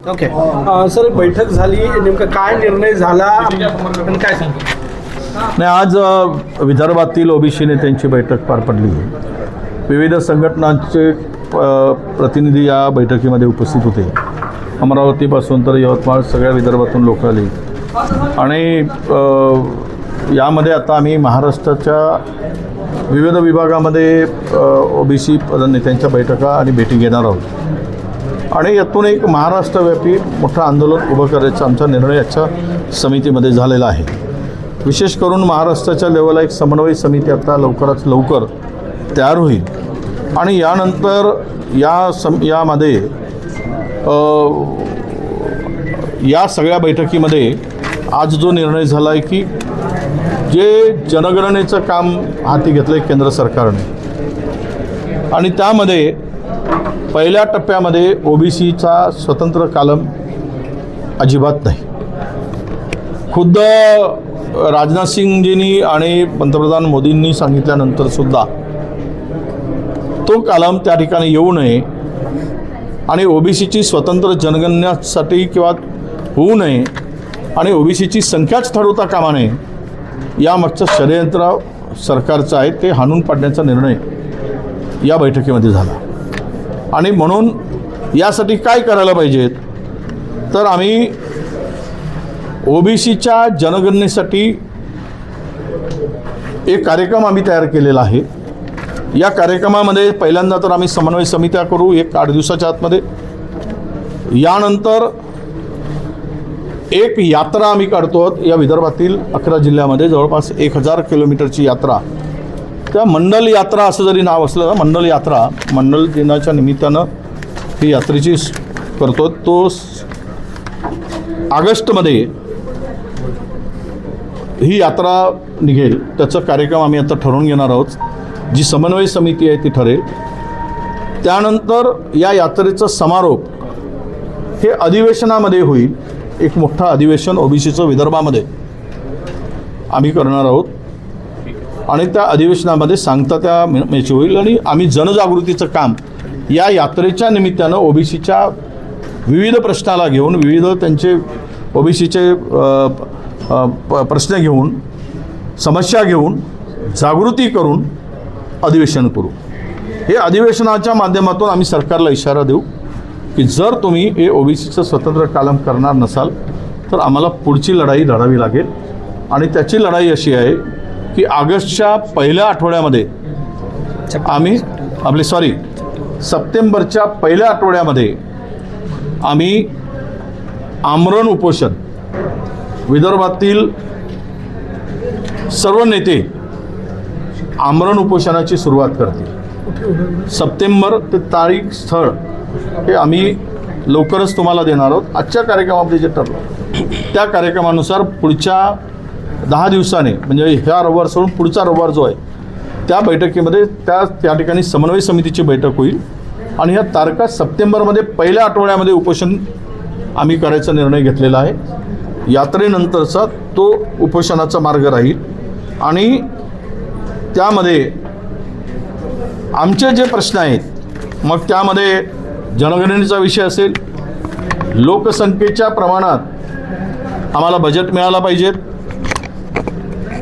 Okay sir, बैठक झाली, नेमका काय निर्णय झाला आणि काय सांगतो? नाही, आज विदर्भातील ओबीसी नेत्यांची बैठक पार पडली. विविध संघटनांचे प्रतिनिधी या बैठकीमध्ये उपस्थित होते. अमरावतीपासून तर यवतमाळ सगळ्या विदर्भातून लोक आली आणि यामध्ये आता आम्ही महाराष्ट्राच्या विविध विभागामध्ये ओबीसी नेत्यांच्या बैठका आणि भेटी घेणार आहोत आणि यातून एक महाराष्ट्रव्यापी मोठं आंदोलन उभं करायचा आमचा निर्णय याच्या समितीमध्ये झालेला आहे. विशेष करून महाराष्ट्राच्या लेवलला एक समन्वय समिती आता लवकरात लवकर तयार होईल आणि यानंतर यामध्ये या सगळ्या बैठकीमध्ये आज जो निर्णय झाला आहे की जे जनगणनेचं काम हाती घेतलं आहे केंद्र सरकारने आणि त्यामध्ये पहिल्या टप्प्यामध्ये ओबीसीचा स्वतंत्र कालम अजिबात नाही. खुद्द राजनाथ सिंगजींनी आणि पंतप्रधान मोदींनी सांगितल्यानंतरसुद्धा तो कालम त्या ठिकाणी येऊ नये आणि ओबीसीची स्वतंत्र जनगणनेसाठी किंवा होऊ नये आणि ओबीसीची संख्याच ठरवता कामा नये यामागचं षडयंत्र सरकारचं आहे. ते हाणून पाडण्याचा निर्णय या बैठकीमध्ये झाला आणि म्हणून यासाठी काय करायला पाहिजेत तर आम्ही ओबीसीच्या जनगणनेसाठी एक कार्यक्रम आम्ही तयार केलेला आहे. या कार्यक्रमामध्ये पहिल्यांदा तर आम्ही समन्वय समित्या करू 8 दिवसाच्या आतमध्ये. यानंतर एक यात्रा आम्ही काढतो या विदर्भातील 11 जिल्ह्यामध्ये जवळपास 1000 किलोमीटरची यात्रा. त्या मंडल यात्रा असं जरी नाव असलं ना, मंडल यात्रा, मंडल दिनाच्या निमित्तानं ही यात्रेची करतो. तो ऑगस्टमध्ये ही यात्रा निघेल. त्याचा कार्यक्रम आम्ही आता ठरवून घेणार आहोत. जी समन्वय समिती आहे ती ठरेल. त्यानंतर या यात्रेचा समारोप हे अधिवेशनामध्ये होईल. एक मोठं अधिवेशन ओबीसीचं विदर्भामध्ये आम्ही करणार आहोत आणि त्या अधिवेशनामध्ये सांगता त्या मेची होईल आणि आम्ही जनजागृतीचं काम या यात्रेच्या निमित्तानं ओबीसीच्या विविध प्रश्नाला घेऊन, विविध त्यांचे ओबीसीचे प्रश्न घेऊन, समस्या घेऊन, जागृती करून अधिवेशन करू. हे अधिवेशनाच्या माध्यमातून आम्ही सरकारला इशारा देऊ की जर तुम्ही हे ओबीसीचं स्वतंत्र कालम करणार नसाल तर आम्हाला पुढची लढाई लढावी लागेल आणि त्याची लढाई अशी आहे की ऑगस्टच्या पहिल्या आठवड्यामध्ये सप्टेंबरच्या पहिल्या आठवड्यामध्ये आम्ही आमरण उपोषण विदर्भातील सर्व नेते आमरण उपोषणाची सुरुवात करतील. सप्टेंबर ते तारीख स्थळ हे आम्ही लवकरच तुम्हाला देणार आहोत. आजच्या कार्यक्रमामध्ये जे ठरलं त्या कार्यक्रमानुसार पुढच्या 10 दिवसाने म्हणजे ह्या रविवार सोडून पुढचा रविवार जो आहे त्या बैठकीमध्ये त्या ठिकाणी समन्वय समितीची बैठक होईल आणि ह्या तारखा सप्टेंबरमध्ये पहिल्या आठवड्यामध्ये उपोषण आम्ही करायचा निर्णय घेतलेला आहे. यात्रेनंतरचा तो उपोषणाचा मार्ग राहील आणि त्यामध्ये आमचे जे प्रश्न आहेत मग त्यामध्ये जनगणनेचा विषय असेल, लोकसंख्येच्या प्रमाणात आम्हाला बजेट मिळाला पाहिजेत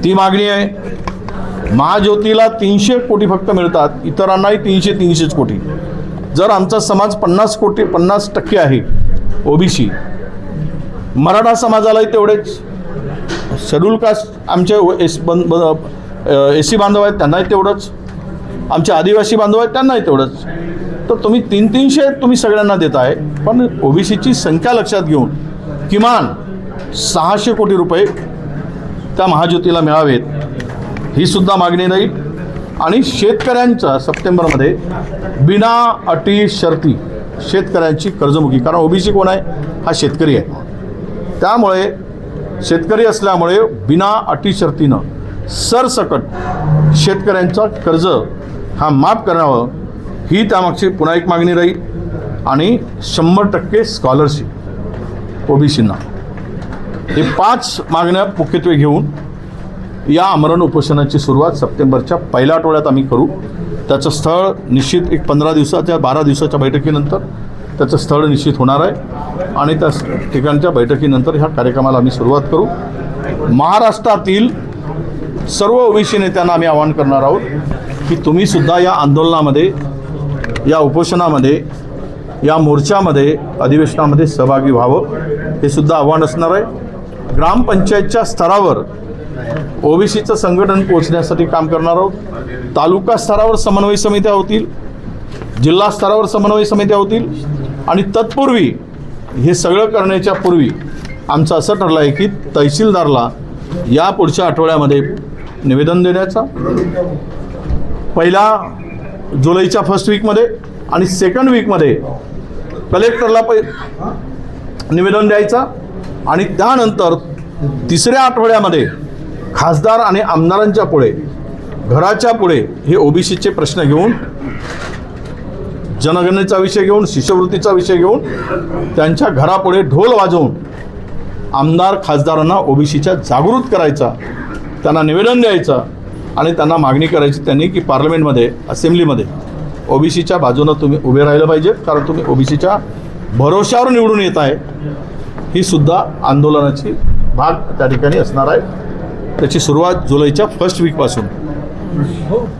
ती मागणी आहे. महाज्योतीला 300 कोटी फक्त मिळतात, इतरांनाही 300 कोटी. जर आमचा समाज 50% आहे ओबीसी, मराठा समाजालाही तेवढेच, शेड्यूल कास्ट आमचे एसी बांधव आहेत त्यांनाही तेवढंच, आमचे आदिवासी बांधव आहेत त्यांनाही तेवढंच. तर तुम्ही 300 तुम्ही सगळ्यांना देत आहे पण ओबीसीची संख्या लक्षात घेऊन किमान 600 कोटी रुपये त्या महाज्योतीला मिळावेत ही सुद्धा मागणी राहील. आणि शेतकऱ्यांचा सप्टेंबरमध्ये बिना अटी शर्ती शेतकऱ्यांची कर्जमुक्ती, कारण ओबीसी कोण आहे हा शेतकरी आहे. त्यामुळे शेतकरी असल्यामुळे बिना अटी शर्तीनं सरसकट शेतकऱ्यांचा कर्ज हा माफ करावं ही त्यामागची पुन्हा एक मागणी राहील. आणि 100% स्कॉलरशिप ओबीसींना. हे 5 मागण्या मुख्यत्वे घेऊन या आमरण उपोषणाची सुरुवात सप्टेंबरच्या पहिल्या आठवड्यात आम्ही करू. त्याचं स्थळ निश्चित एक 15 दिवसाच्या 12 दिवसाच्या बैठकीनंतर त्याचं स्थळ निश्चित होणार आहे आणि त्या ठिकाणच्या बैठकीनंतर ह्या कार्यक्रमाला आम्ही सुरुवात करू. महाराष्ट्रातील सर्व ओबीसी नेत्यांना आम्ही आवाहन करणार आहोत की तुम्हीसुद्धा या आंदोलनामध्ये, या उपोषणामध्ये, या मोर्चामध्ये, अधिवेशनामध्ये सहभागी व्हावं, हे सुद्धा आव्हान असणार आहे. ग्रामपंचायतच्या स्तरावर ओबीसीचं संघटन पोहोचण्यासाठी काम करणार आहोत. तालुका स्तरावर समन्वय समित्या होतील, जिल्हा स्तरावर समन्वय समित्या होतील आणि तत्पूर्वी हे सगळं करण्याच्या पूर्वी आमचं असं ठरलं आहे की तहसीलदारला या पुढच्या आठवड्यामध्ये निवेदन देण्याचा, पहिला जुलैच्या फर्स्ट वीकमध्ये आणि सेकंड वीकमध्ये कलेक्टरला निवेदन द्यायचा आणि त्यानंतर तिसऱ्या आठवड्यामध्ये खासदार आणि आमदारांच्या पुढे, घराच्या पुढे हे ओबीसीचे प्रश्न घेऊन, जनगणनेचा विषय घेऊन, शिष्यवृत्तीचा विषय घेऊन त्यांच्या घरापुढे ढोल वाजवून आमदार खासदारांना ओबीसीच्या जागृत करायचा, त्यांना निवेदन द्यायचं आणि त्यांना मागणी करायची त्यांनी की पार्लमेंटमध्ये, असेंब्लीमध्ये ओबीसीच्या बाजूनं तुम्ही उभे राहिलं पाहिजे, कारण तुम्ही ओबीसीच्या भरोश्यावर निवडून येत आहे. ही सुद्धा आंदोलनाची भाग त्या ठिकाणी असणार आहे. त्याची सुरुवात जुलैच्या फर्स्ट वीकपासून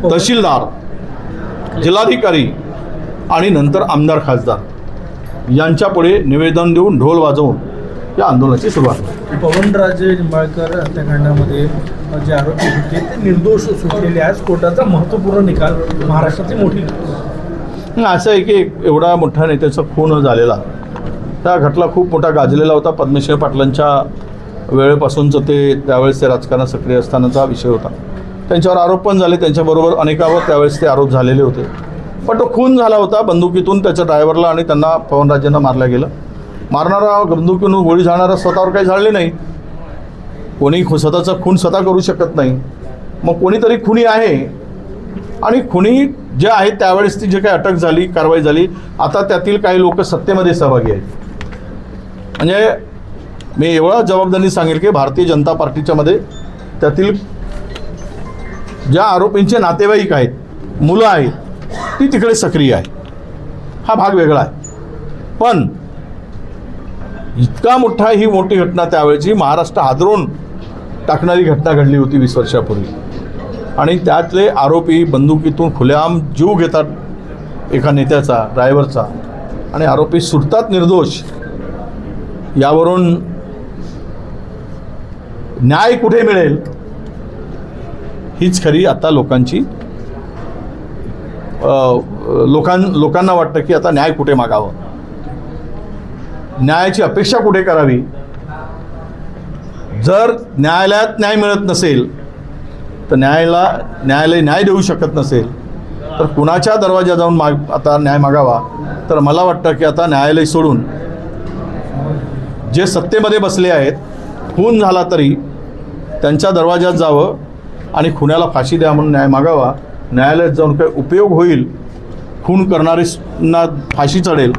तहसीलदार, जिल्हाधिकारी आणि नंतर आमदार खासदार यांच्या पुढे निवेदन देऊन ढोल वाजवून या आंदोलनाची सुरुवात. पवनराजे निंबाळकर हत्याकांडामध्ये जे आरोपी होते ते निर्दोष सुटलेले, आज कोर्टाचा महत्त्वपूर्ण निकाल, महाराष्ट्राची मोठी असं आहे की एवढा मोठ्या नेत्याचा खून झालेला, त्या घटना खूप मोठा गाजलेला होता. पद्मश्री पाटलांच्या वेळेपासूनचं त्यावेळेस ते राजकारणात सक्रिय असतानाचा विषय होता. त्यांच्यावर आरोप पण झाले, त्यांच्याबरोबर अनेकावर त्यावेळेस ते आरोप झालेले होते. पण तो खून झाला होता बंदुकीतून, त्याच्या ड्रायव्हरला आणि त्यांना पवनराजेंना मारलं गेलं. मारणारा, बंदुकीतून गोळी झाडणारा स्वतःवर काही झाले नाही. कोणी स्वतःचा खून स्वतः करू शकत नाही. मग कोणीतरी खुनी आहे आणि खुनी जे आहेत त्यावेळेस ती जे काही अटक झाली, कारवाई झाली, आता त्यातील काही लोक सत्तेमध्ये सहभागी आहेत. म्हणजे मी एवढा जबाबदारीने सांगेल की भारतीय जनता पार्टीच्या मध्ये त्यातील ज्या आरोपींचे नातेवाईक आहेत, मुलं आहेत, ती तिकडे सक्रिय आहे. हा भाग वेगळा आहे. पण इतका मोठा, ही मोठी घटना त्यावेळची महाराष्ट्र हादरून टाकणारी घटना घडली होती 20 वर्षापूर्वी आणि त्यातले आरोपी बंदुकीतून खुलेआम जीव घेतात एका नेत्याचा, ड्रायव्हरचा, आणि आरोपी सुटतात निर्दोष. यावरून न्याय कुठे मिळेल हीच खरी आता लोकांना वाटतं की आता न्याय कुठे मागावं, न्यायाची अपेक्षा कुठे करावी. जर न्यायालयात न्याय मिळत नसेल तर न्यायालय न्याय देऊ शकत नसेल तर कुणाच्या दरवाजा जाऊन आता न्याय मागावा. तर मला वाटतं की आता न्यायालय सोडून जे सत्तेमध्ये बसले आहेत, खून झाला तरी त्यांच्या दरवाजात जावं आणि खुन्याला फाशी द्या म्हणून न्याय मागावा. न्यायालयात जाऊन काही उपयोग होईल, खून करणाऱ्यांना फाशी चढेल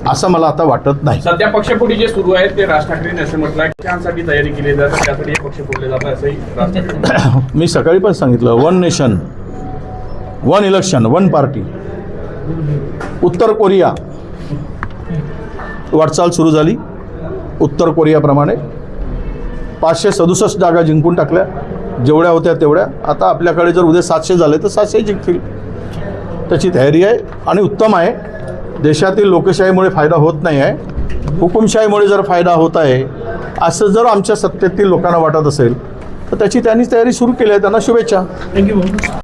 असं मला आता वाटत नाही. सध्या पक्षफोडी जे सुरू आहेत ते राज ठाकरेंनी असं म्हटलं आहे त्यासाठी तयारी केली जाते, त्यासाठी हे पक्ष फोडले जातात असंही राज ठाकरे. मी सकाळी पण सांगितलं, 1 नेशन 1 इलेक्शन 1 पार्टी. उत्तर कोरिया वाटचाल सुरू झाली. उत्तर कोरियाप्रमाणे 567 जागा जिंकून टाकल्या, जेवढ्या होत्या तेवढ्या. आता आपल्याकडे जर उद्या 700 झाले तर 700 जिंकतील, त्याची तयारी आहे आणि उत्तम आहे. देशातील लोकशाहीमुळे फायदा होत नाही आहे, हुकुमशाहीमुळे जर फायदा होत आहे असं जर आमच्या सत्तेतील लोकांना वाटत असेल तर त्याची त्यांनी तयारी सुरू केली आहे. त्यांना शुभेच्छा. थँक्यू.